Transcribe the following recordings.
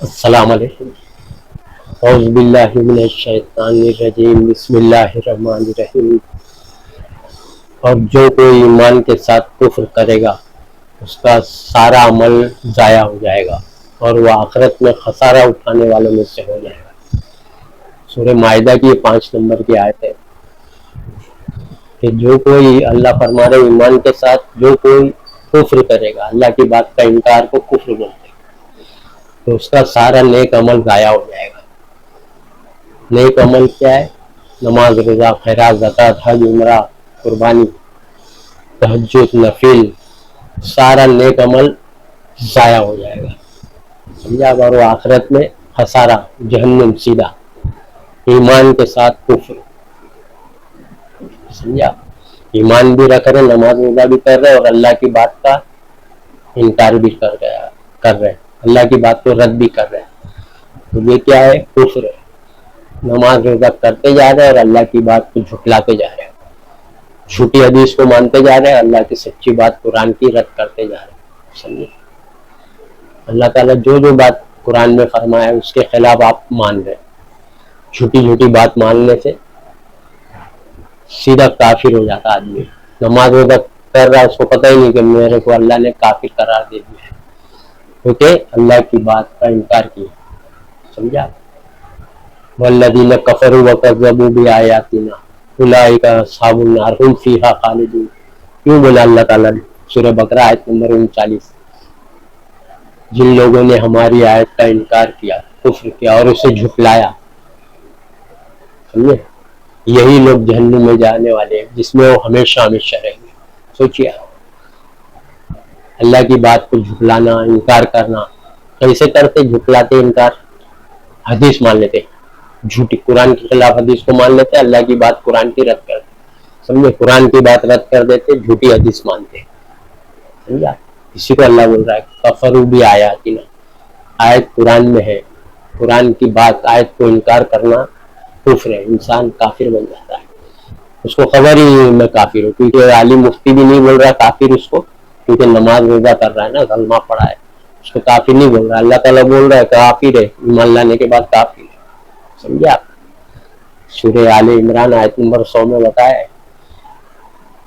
السلام علیکم۔ اعوذ باللہ من الشیطان الرجیم، بسم اللہ الرحمن الرحیم۔ اور جو کوئی ایمان کے ساتھ کفر کرے گا اس کا سارا عمل ضائع ہو جائے گا اور وہ آخرت میں خسارہ اٹھانے والوں میں سے ہو جائے گا۔ سورہ مائدہ کی 5 نمبر کی آیت ہے کہ جو کوئی، اللہ فرما رہے ایمان کے ساتھ جو کوئی کفر کرے گا، اللہ کی بات کا انکار کو کفر بولتے ہیں، تو اس کا سارا نیک عمل ضائع ہو جائے گا۔ نیک عمل کیا ہے؟ نماز، روزہ، خیرات، زکوٰۃ، حج، عمرہ، قربانی، تہجد، نفل، سارا نیک عمل ضائع ہو جائے گا، سمجھا؟ اور وہ آخرت میں خسارہ، جہنم سیدھا، ایمان کے ساتھ کفر، سمجھا؟ ایمان بھی رکھ رہے، نماز روزہ بھی کر رہے اور اللہ کی بات کا انکار بھی کر رہے، اللہ کی بات کو رد بھی کر رہے، تو یہ کیا ہے؟ کفر ہے۔ نماز روزہ کرتے جا رہے اور اللہ کی بات کو جھٹلاتے جا رہے، جھوٹی حدیث کو مانتے جا رہے ہیں، اللہ کی سچی بات قرآن کی رد کرتے جا رہے ہیں، سمجھے؟ اللہ تعالیٰ جو جو بات قرآن میں فرمایا ہے اس کے خلاف آپ مان رہے ہیں۔ جھوٹی بات ماننے سے سیدھا کافر ہو جاتا آدمی۔ نماز روزہ کر رہا ہے، اس کو پتہ ہی نہیں کہ میرے کو اللہ نے کافر قرار دے دیا ہے، کیونکہ اللہ کی بات کا انکار کیا، سمجھا؟ والذین کفروا وکذبوا بآیاتنا اولئک اصحاب النار هم فیہا خالدون۔ کیوں بولا اللہ تعالیٰ نے؟ سورہ بقرہ آیت نمبر 39۔ جن لوگوں نے ہماری آیت کا انکار کیا، کفر کیا اور اسے جھٹلایا، سمجھے؟ یہی لوگ جہنم میں جانے والے ہیں جس میں وہ ہمیشہ ہمیشہ رہیں گے۔ سوچیے، اللہ کی بات کو جھٹلانا، انکار کرنا، کیسے کرتے؟ جھٹلاتے، انکار، حدیث مان لیتے، جھوٹی قرآن کے خلاف حدیث کو مان لیتے، اللہ کی بات قرآن کی رد کرتے، سمجھے؟ قرآن کی بات رد کر دیتے، جھوٹی حدیث مانتے، سمجھا؟ اسی کو اللہ بول رہا ہے کفروا بآیاتنا، آیت قرآن میں ہے، قرآن کی بات، آیت کو انکار کرنا کفر ہے، انسان کافر بن جاتا ہے۔ اس کو خبر ہی نہیں میں کافر ہوں، کیونکہ عالم مفتی بھی نہیں بول رہا کافر اس کو، کیونکہ نماز روزہ کر رہا ہے نا، کلمہ پڑھا ہے، اس کو کافر نہیں بول رہا، اللہ تعالیٰ بول رہا ہے کافر ہے، ایمان لانے کے بعد کافر ہے، سمجھے آپ؟ سورہ آل عمران آیت نمبر 100 میں بتایا ہے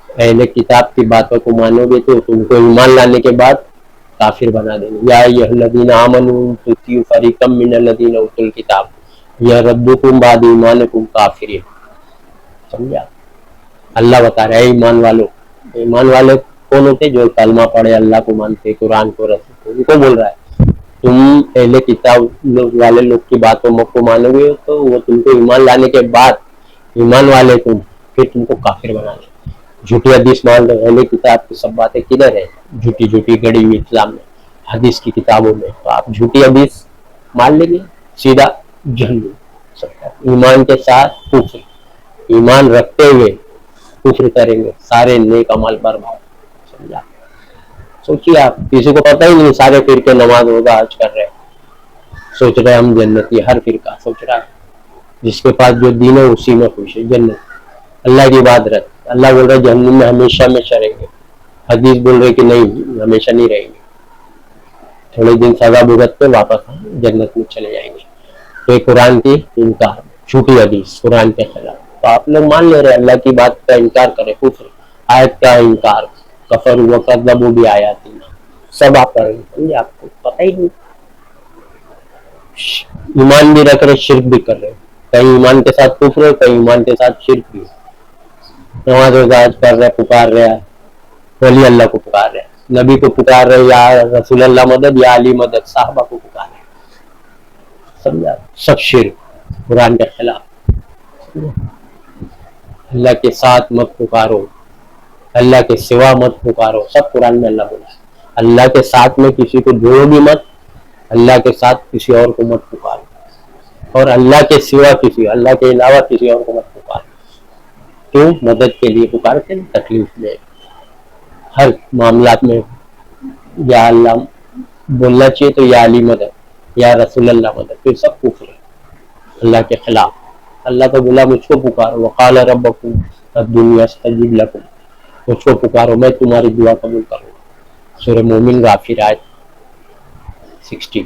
اہل کتاب کی باتوں کو مانو گے تو تم کو ایمان لانے کے بعد کافر بنا دیں گے۔ یا ایھا الذین آمنوا تطیعوا فریقا من الذین اوتوا الکتاب یردوکم بعد ایمانکم کافرین، سمجھا؟ اللہ بتا رہے ہیں ایمان والوں، ایمان والے کون ہوتے؟ جو کلمہ پڑھے، اللہ کو مانتے، قرآن کو رسول کو، ان کو بول رہا ہے تم اہل کتاب والے لوگ کی باتوں کو مانو گے تو وہ تم کو ایمان لانے کے بعد، ایمان والے تم، پھر تم کو کافر بنا دیں۔ جھوٹی حدیث مان رہے، اہل کتاب کی سب باتیں کدھر ہے؟ جھوٹی گڑی ہوئی اسلام میں، حدیث کی کتابوں میں، تو آپ جھوٹی حدیث مان لیں گے، سیدھا جہنم۔ ایمان کے ساتھ کفر، ایمان رکھتے ہوئے کفر کریں گے، سارے نیک عمل برباد، سمجھا؟ سوچیے آپ، کسی کو پتہ ہی نہیں، سارے فرقے نماز روزہ حج کر رہے، سوچ رہے ہم جنتی، ہر فرقہ سوچ رہا ہے جس کے پاس جو دین ہے اسی میں خوش ہے، جنت۔ اللہ کی بات رکھ، اللہ بول رہا ہے جہنم میں ہمیشہ ہمیشہ رہیں گے، حدیث بول رہے کہ نہیں ہمیشہ نہیں رہیں گے، تھوڑے دن سزا بھگت کے واپس جنت میں چلے جائیں گے۔ تو قرآن کی انکار، جھوٹی حدیث قرآن کے خلاف، تو آپ لوگ مان لے رہے اللہ کی بات کا انکار کرے، کفر، آیت کا انکار، کفروا وکذبوا بآیاتنا، سب آپ کر رہے ہیں، سمجھے؟ آپ کو پتہ ہی نہیں، ایمان بھی رکھ رہے، شرک بھی کر رہے، کہیں ایمان کے ساتھ کفر ہے، کہیں ایمان کے ساتھ شرک بھی، نماز روزہ حج کر رہے، پکار رہے ہیں ولی اللہ کو، پکار رہے ہیں نبی کو، پکار رہے یا رسول اللہ مدد، یا علی مدد، صحابہ کو پکار رہے، سمجھا؟ سب شرک، قرآن کے خلاف۔ اللہ کے ساتھ مت پکارو، اللہ کے سوا مت پکارو، سب قرآن میں اللہ بولا ہے۔ اللہ کے ساتھ میں کسی کو جوڑو بھی مت، اللہ کے ساتھ کسی اور کو مت پکارو، اور اللہ کے سوا کسی، اللہ کے علاوہ کسی اور کو مت پکارو۔ کیوں؟ مدد کے لیے پکارتے ہیں، تکلیف میں، ہر معاملات میں یا اللہ بولنا چاہیے تو یا علی مدد، یا رسول اللہ مدد، پھر سب کفر ہے اللہ کے خلاف۔ اللہ تو بولا مجھ کو پکارو، وقال ربکم ادعونی استجب لکم، مجھ کو پکارو میں تمہاری دعا قبول کروں گا۔ سورہ مومن غافر آیت 60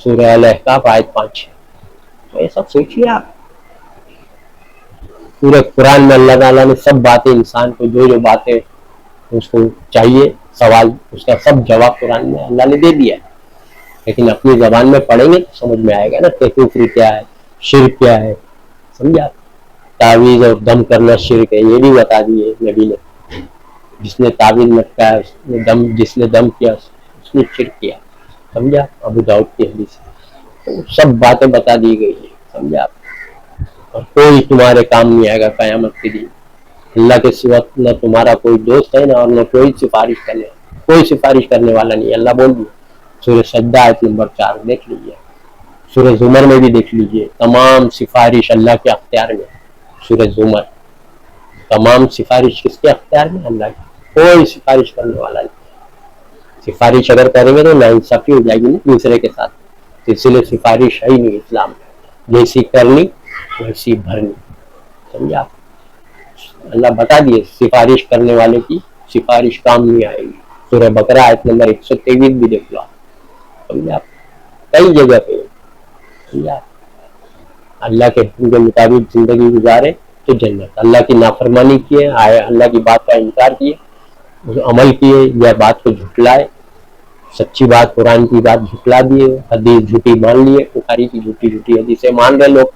سورہ الاحقاف آیت 5. تو یہ سب سوچیے آپ، پورے قرآن میں اللہ تعالیٰ نے سب باتیں انسان کو جو باتیں اس کو چاہیے سوال اس کا سب جواب قرآن میں اللہ نے دے دیا ہے. لیکن اپنی زبان میں پڑھیں گے تو سمجھ میں آئے گا نا کہ کفر کیا ہے، شرک کیا ہے. سمجھا؟ تعویذ اور دم کرنا شرک ہے، یہ بھی بتا دیے نبی نے. جس نے تعویذ لٹکایا، جس نے دم کیا اس نے شرک کیا. سمجھا؟ ابو داؤد کی حدیث. سب باتیں بتا دی گئی ہیں. سمجھا؟ اور کوئی تمہارے کام نہیں آئے گا قیامت کے دن. اللہ کے سوا نہ تمہارا کوئی دوست ہے نہ کوئی سفارش کرنے والا نہیں. اللہ بول دیا سورہ سجدہ آیت نمبر 4 دیکھ لیجیے، سورہ زمر میں بھی دیکھ لیجیے. تمام سفارش اللہ کے اختیار میں. سورہ زمر تمام سفارش کس کے اختیار میں؟ اللہ کی. کوئی سفارش کرنے والا نہیں. سفارش اگر کریں گے تو ناانصافی ہو جائے گی نا دوسرے کے ساتھ. اس لیے سفارش ہے ہی نہیں اسلام میں. جیسی کرنی ویسی بھرنی. سمجھا؟ اللہ بتا دیے سفارش کرنے والے کی سفارش کام نہیں آئے گی. سورہ بقرہ آیت نمبر 123 بھی دیکھ لو. سمجھا؟ کئی جگہ پہ. سمجھا؟ اللہ کے حکم کے مطابق زندگی گزارے تو جنت. اللہ کی نافرمانی کیے، اللہ کی بات کا انکار کیے، عمل کیے یا بات کو جھٹلائے، سچی بات قرآن کی بات جھٹلا دیے، حدیث جھوٹی مان لیے، بخاری کی جھوٹی حدیثیں مان رہے لوگ.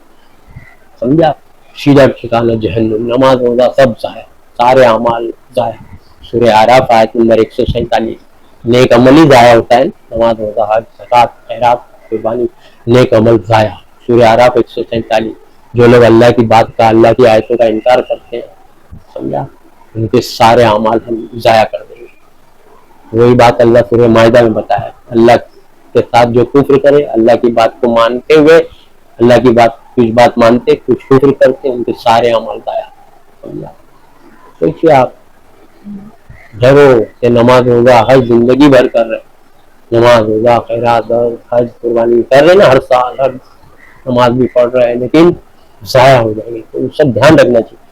سمجھا؟ سیدھا ٹھکانہ جہنم. نماز روزہ سب ضائع، سارے اعمال ضائع. سورہ اعراف آیت نمبر 147. نیک عمل ہی ضائع ہوتا ہے. نماز روزہ حج زکوٰۃ خیرات قربانی نیک عمل ضائع. سورہ اعراف 147. جو لوگ اللہ کی بات کا، اللہ کی آیتوں کا انکار کرتے ہیں، سمجھا، ان کے سارے اعمال ہم ضائع کر دیں گے. وہی بات اللہ سورہ مائدہ میں بتایا. اللہ کے ساتھ جو کفر کرے، اللہ کی بات کو مانتے ہوئے، اللہ کی بات کچھ بات مانتے کچھ کفر کرتے، ان کے سارے عمل ضائع. سمجھا؟ سوچیے آپ، ڈرو کہ نماز روزہ حج زندگی بھر کر رہے، نماز روزہ خیرات حج قربانی کر رہے نا، ہر سال ہر نماز بھی پڑھ رہے ہیں، لیکن ضائع ہو جائیں گے. تو ان سب دھیان رکھنا چاہیے.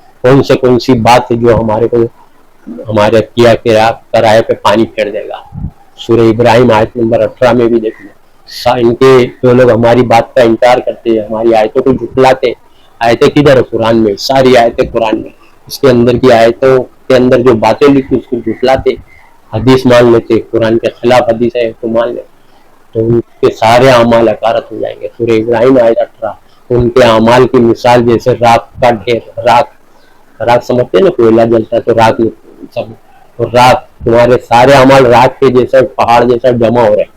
کون سی بات ہے جو ہمارے کیا کرائے پہ پانی پھیر دے گا. سورہ ابراہیم آیت نمبر 18 میں بھی دیکھ لیں. ان کے جو لوگ ہماری بات کا انکار کرتے ہیں، ہماری آیتوں کو جھٹلاتے. آیتیں کدھر ہے؟ قرآن میں. ساری آیتیں قرآن میں. اس کے اندر کی آیتوں کے اندر جو باتیں لکھی اس کو جھٹلاتے، حدیث مان لیتے، قرآن کے خلاف حدیث ہے تو مان لیتے، تو ان کے سارے اعمال حقارت ہو جائیں گے. سورہ ابراہیم آیت 18. ان کے اعمال کی مثال جیسے راکھ کا ڈھیر. راکھ سمجھتے ہیں نا، کوئلہ جلتا ہے تو راکھ سب، تو راکھ تمہارے سارے اعمال راکھ کے جیسے پہاڑ جیسا جمع ہو رہے ہیں.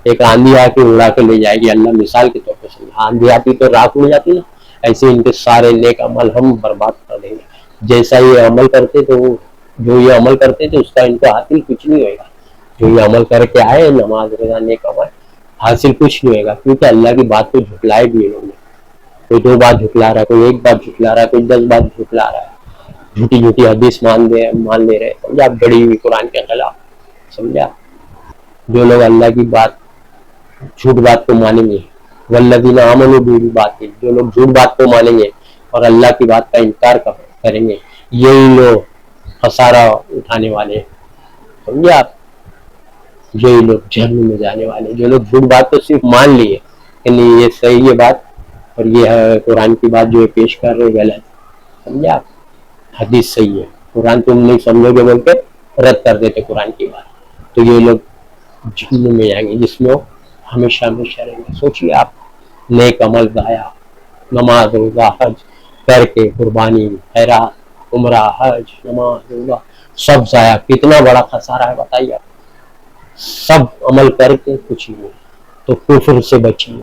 ایک آندھی آ کے اڑا کے لے جائے گی. اللہ مثال کے طور پہ سمجھا. آندھی آتی تو راکھ اڑ جاتی نا، ایسے ان کے سارے نیک عمل ہم برباد کر دیں گے. جیسا یہ عمل کرتے تو جو یہ عمل کرتے تھے اس کا ان کو حاصل کچھ نہیں ہوئے گا. جو یہ عمل کر کے آئے، نماز روزہ نیک عمل، حاصل کچھ نہیں ہوئے گا. کیونکہ اللہ کی بات کو جھٹلائے بھی انہوں نے. کوئی 2 بات جھٹلا رہا ہے، کوئی 1 بات جھٹلا رہا ہے، کوئی 10 بات جھٹلا رہا ہے. جھوٹی حدیث مان لے رہے. سمجھا؟ بڑی ہوئی قرآن کے خلاف. سمجھا؟ جو لوگ اللہ کی بات جھوٹ بات کو مانیں گے، والذین آمنوا بالباطل، جو لوگ جھوٹ بات کو مانیں گے اور اللہ کی بات کا انکار کریں گے، یہی لوگ خسارہ اٹھانے والے. سمجھے آپ؟ یہی لوگ جہنم میں جانے والے. جو لوگ جھوٹ بات کو صرف مان لیے کہ نہیں یہ صحیح ہے بات، اور یہ ہے قرآن کی بات جو پیش کر رہے غلط. سمجھے آپ؟ حدیث صحیح ہے، قرآن تم نہیں سمجھو گے بول کے رد کر دیتے قرآن کی بات. تو یہ لوگ جہنم میں جائیں گے، جس میں وہ ہمیشہ رہیں گے. سوچیے آپ، نیک عمل ضائع، نماز روزہ حج کر کے، قربانی خیرات عمرہ حج نماز روزہ سب ضائع. کتنا بڑا خسارہ ہے بتائیے آپ. سب عمل کر کے کچھ نہیں. تو کفر سے بچیے،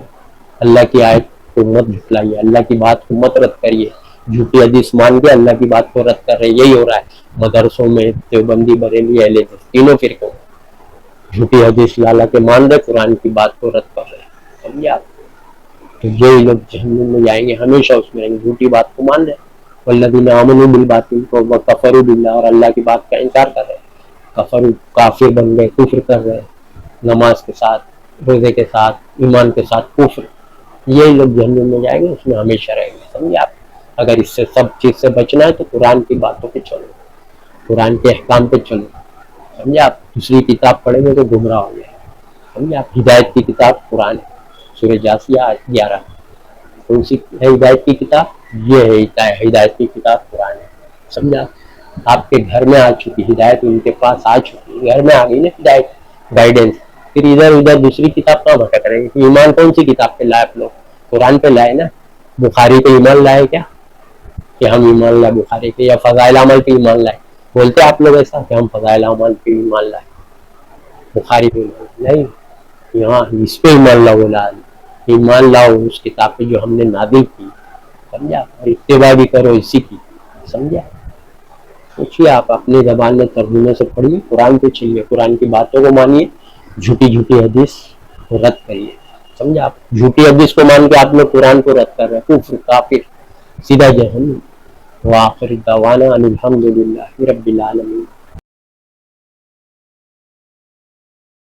اللہ کی آیت کو مت جھٹلائیے، اللہ کی بات کو مت رد کریے. جھوٹی حدیث مان کے اللہ کی بات کو رد کر رہے. یہی ہو رہا ہے مدرسوں میں. دیوبندی بریلوی اہل حدیث تینوں فرقوں جھوٹی حدیث لالا کے مان رہے، قرآن کی بات کو رد کر رہے. سمجھے آپ؟ تو یہی لوگ جہنم میں جائیں گے، ہمیشہ اس میں رہیں گے. جھوٹی بات کو مان رہے، والذین آمنوا بالباطل کو وکفروا باللہ، اور اللہ کی بات کا انکار کر رہے. کافر بن گئے، کفر کر رہے. نماز کے ساتھ، روزے کے ساتھ، ایمان کے ساتھ کفر. یہی لوگ جہنم میں جائیں گے، اس میں ہمیشہ رہیں گے. سمجھے آپ؟ اگر اس سے سب چیز سے بچنا ہے تو قرآن کی باتوں پہ چلو، قرآن کے احکام پہ چلو. سمجھے آپ؟ دوسری کتاب پڑھیں گے تو گمراہ ہو جائے. سمجھے آپ؟ ہدایت کی کتاب قرآن ہے. سورہ جاسیہ آیت 11. کون سی ہے ہدایت کی کتاب؟ یہ ہے ہدایت کی کتاب قرآن ہے. سمجھا؟ آپ کے گھر میں آ چکی ہدایت، ان کے پاس آ چکی، گھر میں آ گئی نا ہدایت، گائیڈنس. پھر ادھر ادھر دوسری کتاب کہاں بھٹک رہے ہیں؟ ایمان کون سی کتاب پہ لائے آپ لوگ؟ قرآن پہ لائے نا. بخاری پہ ایمان لائے کیا کہ ہم ایمان لائے بخاری پہ، یا فضائل اعمال پہ ایمان لائے؟ بولتے آپ لوگ ایسا کہ ہم فضائل اعمال پہ ایمان لائے، بخاری پہ ایمان نہیں. یہاں اس پہ ایمان لاؤ، ایمان لاؤ اس کتاب پہ جو ہم نے نازل کی. سمجھا؟ اور اتباع بھی کرو اسی کی. سمجھا؟ پوچھیے آپ اپنی زبان میں ترجمے سے پڑھیے، قرآن پہ چلیے، قرآن کی باتوں کو مانیے، جھوٹی جھوٹی حدیث کو رد کریے. سمجھا؟ آپ جھوٹی حدیث کو مان کے آپ لوگ قرآن کو رد کر رہے ہیں، کفر کافر، سیدھا جہنم. وآخر دعوانا ان الحمد للہ رب العالمین.